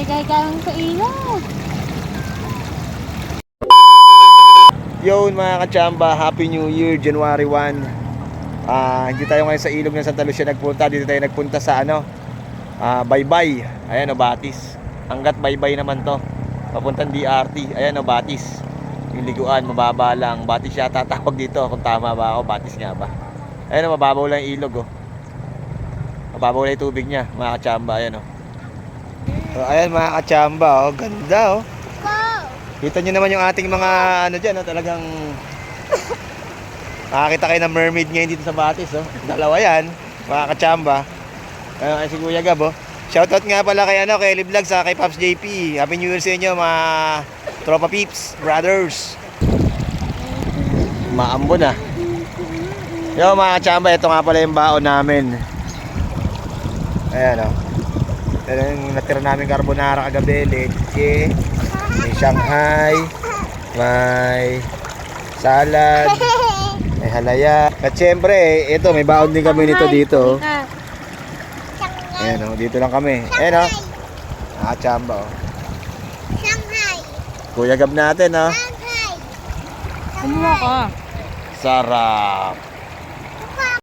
Kay sa ilog. Yun mga kachamba, Happy New Year, January 1. Hindi tayo ngayon sa ilog ng Santa Lucia nagpunta. Dito tayo nagpunta sa Baybay. Ayan o, Batis. Hanggat Baybay naman to, papuntang DRT. Ayan o, Batis. Yung liguan, mababa lang. Batis yata tawag dito, kung tama ba ako. Batis nga ba? Ayan o, mababaw lang yung ilog o. Mababaw lang yung tubig niya mga kachamba. Ayan o. So, ayan mga kachamba o, ganda o. Kita nyo naman yung ating mga dyan, talagang nakakita kayo ng mermaid ngayon dito sa Batis. Dalawa yan, mga kachamba. Ay si Kuya Gab. Shoutout nga pala kay Eli Vlog sa kay Pops JP. Happy New Year sa inyo mga tropa peeps, brothers. Maambon na. Yo mga kachamba, ito nga pala yung baon namin. Ayan o. Ito yung natira namin carbonara kagabi, leche. May Shanghai, may salad, may halaya. At syempre, ito may baon din kami nito dito. Ayan o, dito lang kami. Ayan o, nakachamba o. Shanghai. Kuya Gab natin o. Shanghai. Ano ka? Sarap.